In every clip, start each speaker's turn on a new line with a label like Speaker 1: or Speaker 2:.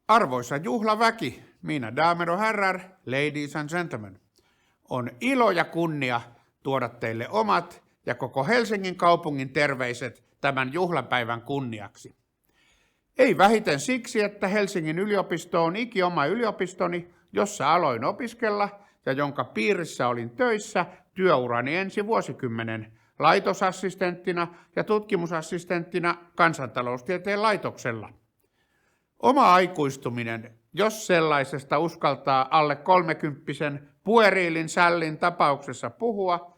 Speaker 1: Arvoisa juhlaväki, mina damer och herrar, ladies and gentlemen, on ilo ja kunnia tuoda teille omat ja koko Helsingin kaupungin terveiset tämän juhlapäivän kunniaksi. Ei vähiten siksi, että Helsingin yliopisto on ikioma yliopistoni, jossa aloin opiskella ja jonka piirissä olin töissä työurani ensi vuosikymmenen laitosassistenttina ja tutkimusassistenttina kansantaloustieteen laitoksella. Oma aikuistuminen, jos sellaisesta uskaltaa alle 30-vuotiaan pueriilin sällin tapauksessa puhua,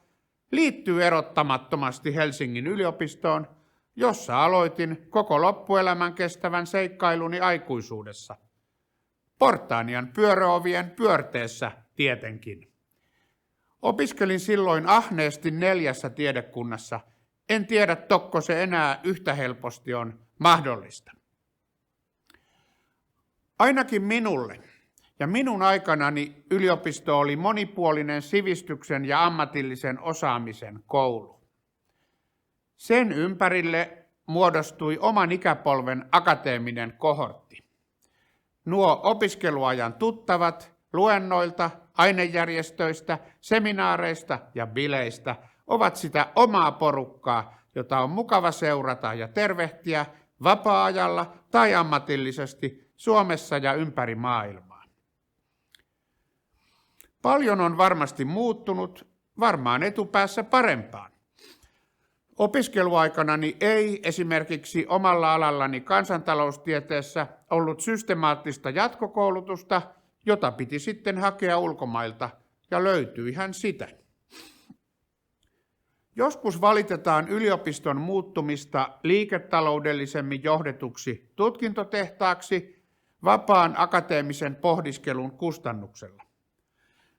Speaker 1: liittyy erottamattomasti Helsingin yliopistoon, jossa aloitin koko loppuelämän kestävän seikkailuni aikuisuudessa. Portaanian pyöröovien pyörteessä tietenkin. Opiskelin silloin ahneesti 4 tiedekunnassa. En tiedä, tokko se enää yhtä helposti on mahdollista. Ainakin minulle ja minun aikanani yliopisto oli monipuolinen sivistyksen ja ammatillisen osaamisen koulu. Sen ympärille muodostui oman ikäpolven akateeminen kohortti. Nuo opiskeluajan tuttavat luennoilta, ainejärjestöistä, seminaareista ja bileistä ovat sitä omaa porukkaa, jota on mukava seurata ja tervehtiä vapaa-ajalla tai ammatillisesti Suomessa ja ympäri maailmaa. Paljon on varmasti muuttunut, varmaan etupäässä parempaan. Opiskeluaikanani ei esimerkiksi omalla alallani kansantaloustieteessä ollut systemaattista jatkokoulutusta, jota piti sitten hakea ulkomailta, ja löytyihän sitä. Joskus valitetaan yliopiston muuttumista liiketaloudellisemmin johdetuksi tutkintotehtaaksi vapaan akateemisen pohdiskelun kustannuksella.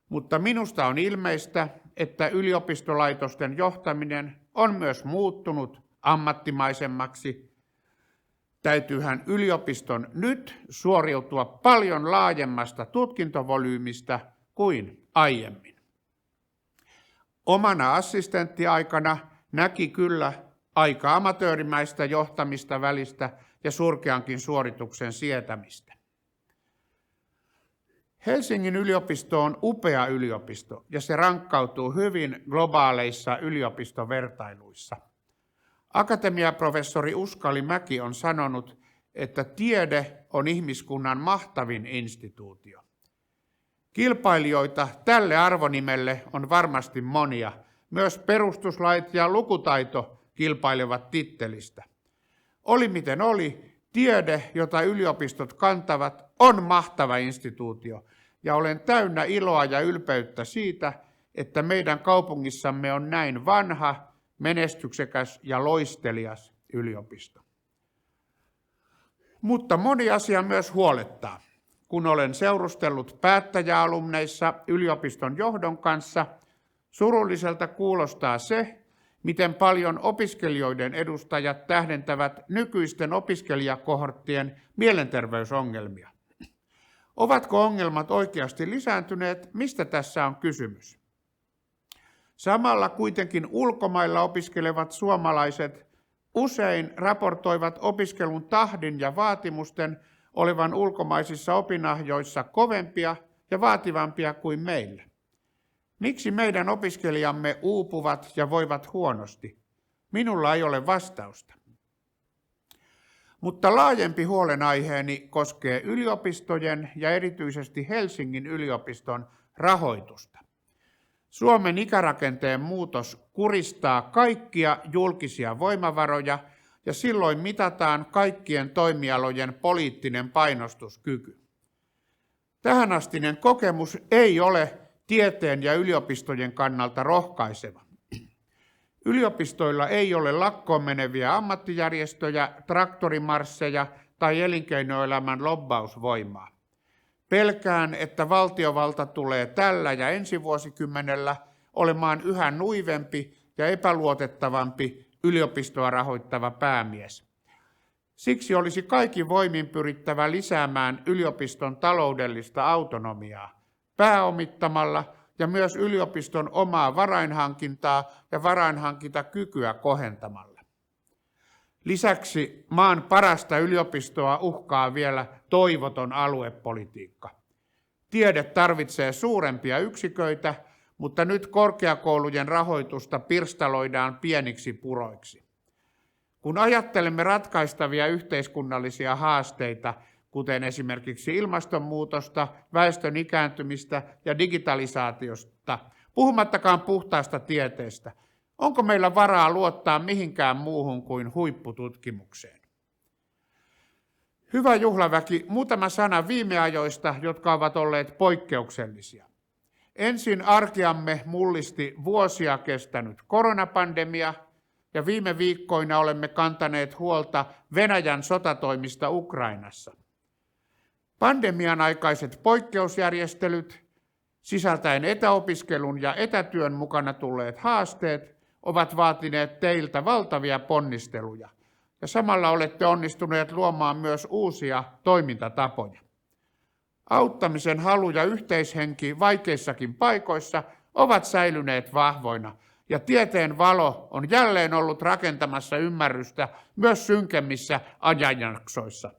Speaker 1: Mutta minusta on ilmeistä, että yliopistolaitosten johtaminen on myös muuttunut ammattimaisemmaksi. Täytyyhän yliopiston nyt suoriutua paljon laajemmasta tutkintovolyymista kuin aiemmin. Omana assistenttiaikana näki kyllä aika amatöörimäistä johtamista välistä ja surkeankin suorituksen sietämistä. Helsingin yliopisto on upea yliopisto ja se rankkautuu hyvin globaaleissa yliopistovertailuissa. Akatemiaprofessori Uskali Mäki on sanonut, että tiede on ihmiskunnan mahtavin instituutio. Kilpailijoita tälle arvonimelle on varmasti monia. Myös perustuslait ja lukutaito kilpailevat tittelistä. Oli miten oli, tiede, jota yliopistot kantavat, on mahtava instituutio. Ja olen täynnä iloa ja ylpeyttä siitä, että meidän kaupungissamme on näin vanha, menestyksekäs ja loistelias yliopisto. Mutta moni asia myös huolettaa. Kun olen seurustellut päättäjäalumneissa yliopiston johdon kanssa, surulliselta kuulostaa se, miten paljon opiskelijoiden edustajat tähdentävät nykyisten opiskelijakohorttien mielenterveysongelmia. Ovatko ongelmat oikeasti lisääntyneet? Mistä tässä on kysymys? Samalla kuitenkin ulkomailla opiskelevat suomalaiset usein raportoivat opiskelun tahdin ja vaatimusten olevan ulkomaisissa opinahjoissa kovempia ja vaativampia kuin meillä. Miksi meidän opiskelijamme uupuvat ja voivat huonosti? Minulla ei ole vastausta. Mutta laajempi huolenaiheeni koskee yliopistojen ja erityisesti Helsingin yliopiston rahoitusta. Suomen ikärakenteen muutos kuristaa kaikkia julkisia voimavaroja ja silloin mitataan kaikkien toimialojen poliittinen painostuskyky. Tähänastinen kokemus ei ole tieteen ja yliopistojen kannalta rohkaiseva. Yliopistoilla ei ole lakkoon meneviä ammattijärjestöjä, traktorimarsseja tai elinkeinoelämän lobbausvoimaa. Pelkään, että valtiovalta tulee tällä ja ensi vuosikymmenellä olemaan yhä nuivempi ja epäluotettavampi yliopistoa rahoittava päämies. Siksi olisi kaikin voimin pyrittävä lisäämään yliopiston taloudellista autonomiaa pääomittamalla ja myös yliopiston omaa varainhankintaa ja varainhankintakykyä kohentamalla. Lisäksi maan parasta yliopistoa uhkaa vielä toivoton aluepolitiikka. Tiede tarvitsee suurempia yksiköitä, mutta nyt korkeakoulujen rahoitusta pirstaloidaan pieniksi puroiksi. Kun ajattelemme ratkaistavia yhteiskunnallisia haasteita, kuten esimerkiksi ilmastonmuutosta, väestön ikääntymistä ja digitalisaatiosta, puhumattakaan puhtaasta tieteestä, onko meillä varaa luottaa mihinkään muuhun kuin huippututkimukseen? Hyvä juhlaväki, muutama sana viime ajoista, jotka ovat olleet poikkeuksellisia. Ensin arkeamme mullisti vuosia kestänyt koronapandemia, ja viime viikkoina olemme kantaneet huolta Venäjän sotatoimista Ukrainassa. Pandemian aikaiset poikkeusjärjestelyt, sisältäen etäopiskelun ja etätyön mukana tulleet haasteet, ovat vaatineet teiltä valtavia ponnisteluja, ja samalla olette onnistuneet luomaan myös uusia toimintatapoja. Auttamisen halu ja yhteishenki vaikeissakin paikoissa ovat säilyneet vahvoina, ja tieteen valo on jälleen ollut rakentamassa ymmärrystä myös synkemmissä ajanjaksoissa.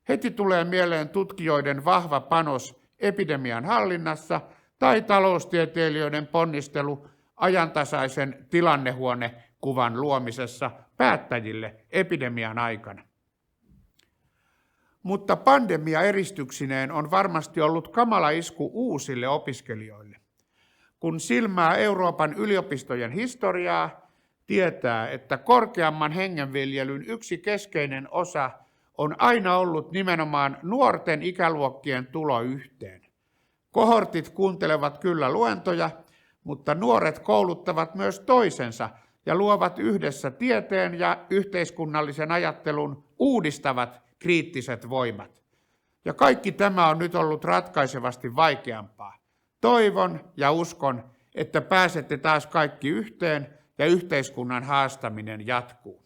Speaker 1: Heti tulee mieleen tutkijoiden vahva panos epidemian hallinnassa tai taloustieteilijöiden ponnistelu ajantasaisen tilannehuonekuvan luomisessa päättäjille epidemian aikana. Mutta pandemia eristyksineen on varmasti ollut kamala isku uusille opiskelijoille. Kun silmää Euroopan yliopistojen historiaa, tietää, että korkeamman hengenviljelyn yksi keskeinen osa on aina ollut nimenomaan nuorten ikäluokkien tulo yhteen. Kohortit kuuntelevat kyllä luentoja, mutta nuoret kouluttavat myös toisensa ja luovat yhdessä tieteen ja yhteiskunnallisen ajattelun uudistavat kriittiset voimat. Ja kaikki tämä on nyt ollut ratkaisevasti vaikeampaa. Toivon ja uskon, että pääsette taas kaikki yhteen ja yhteiskunnan haastaminen jatkuu.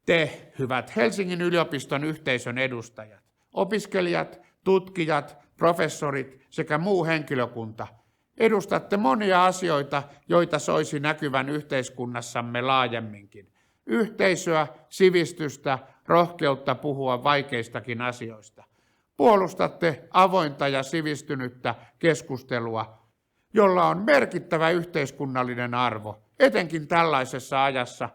Speaker 1: Te, hyvät Helsingin yliopiston yhteisön edustajat, opiskelijat, tutkijat, professorit sekä muu henkilökunta, edustatte monia asioita, joita soisi näkyvän yhteiskunnassamme laajemminkin. Yhteisöä, sivistystä, rohkeutta puhua vaikeistakin asioista. Puolustatte avointa ja sivistynyttä keskustelua, jolla on merkittävä yhteiskunnallinen arvo, etenkin tällaisessa ajassa,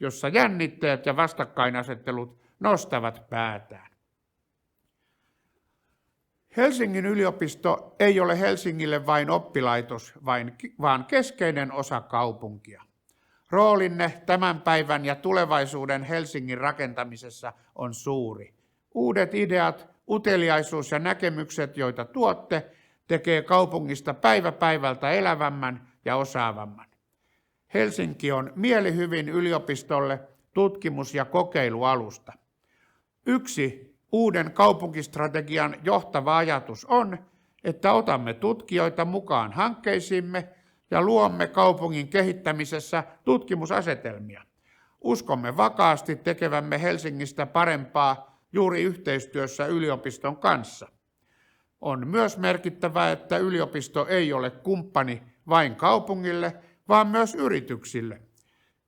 Speaker 1: jossa jännitteet ja vastakkainasettelut nostavat päätään. Helsingin yliopisto ei ole Helsingille vain oppilaitos, vaan keskeinen osa kaupunkia. Roolinne tämän päivän ja tulevaisuuden Helsingin rakentamisessa on suuri. Uudet ideat, uteliaisuus ja näkemykset, joita tuotte, tekee kaupungista päivä päivältä elävämmän ja osaavamman. Helsinki on mielihyvin yliopistolle tutkimus- ja kokeilualusta. Yksi uuden kaupunkistrategian johtava ajatus on, että otamme tutkijoita mukaan hankkeisiimme ja luomme kaupungin kehittämisessä tutkimusasetelmia. Uskomme vakaasti tekevämme Helsingistä parempaa juuri yhteistyössä yliopiston kanssa. On myös merkittävää, että yliopisto ei ole kumppani vain kaupungille, vaan myös yrityksille.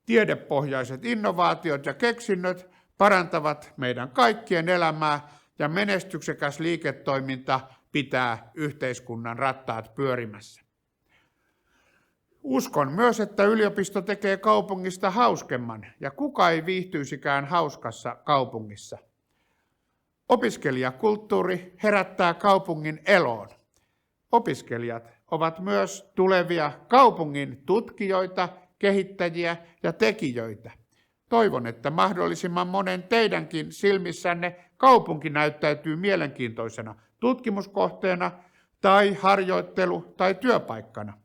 Speaker 1: Tiedepohjaiset innovaatiot ja keksinnöt parantavat meidän kaikkien elämää ja menestyksekäs liiketoiminta pitää yhteiskunnan rattaat pyörimässä. Uskon myös, että yliopisto tekee kaupungista hauskemman ja kuka ei viihtyisikään hauskassa kaupungissa. Opiskelijakulttuuri herättää kaupungin eloon. Opiskelijat ovat myös tulevia kaupungin tutkijoita, kehittäjiä ja tekijöitä. Toivon, että mahdollisimman monen teidänkin silmissänne kaupunki näyttäytyy mielenkiintoisena tutkimuskohteena tai harjoittelu- tai työpaikkana.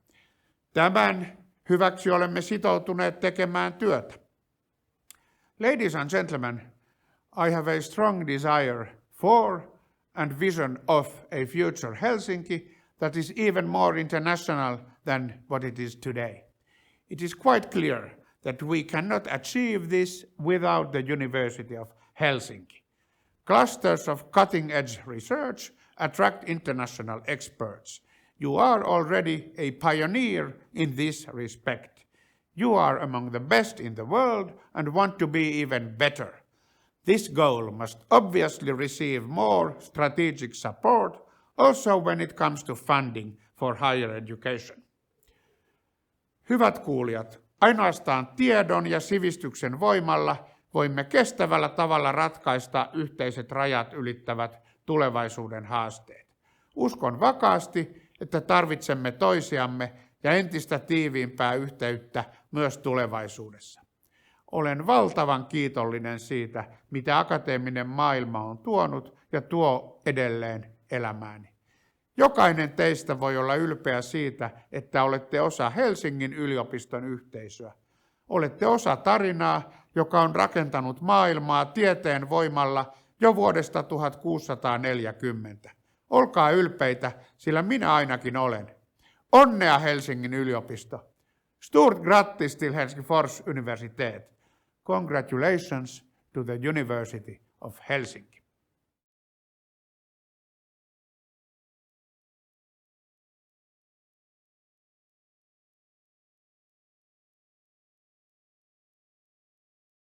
Speaker 1: Tämän hyväksi olemme sitoutuneet tekemään työtä. Ladies and gentlemen, I have a strong desire for and vision of a future Helsinki that is even more international than what it is today. It is quite clear that we cannot achieve this without the University of Helsinki. Clusters of cutting-edge research attract international experts. You are already a pioneer in this respect. You are among the best in the world and want to be even better. This goal must obviously receive more strategic support, also when it comes to funding for higher education. Hyvät kuulijat, ainoastaan tiedon ja sivistyksen voimalla voimme kestävällä tavalla ratkaista yhteiset rajat ylittävät tulevaisuuden haasteet. Uskon vakaasti, että tarvitsemme toisiamme ja entistä tiiviimpää yhteyttä myös tulevaisuudessa. Olen valtavan kiitollinen siitä, mitä akateeminen maailma on tuonut ja tuo edelleen elämääni. Jokainen teistä voi olla ylpeä siitä, että olette osa Helsingin yliopiston yhteisöä. Olette osa tarinaa, joka on rakentanut maailmaa tieteen voimalla jo vuodesta 1640. Olkaa ylpeitä, sillä minä ainakin olen. Onnea Helsingin yliopisto! Stort grattis till Helsingfors universitet. Congratulations to the University of Helsinki.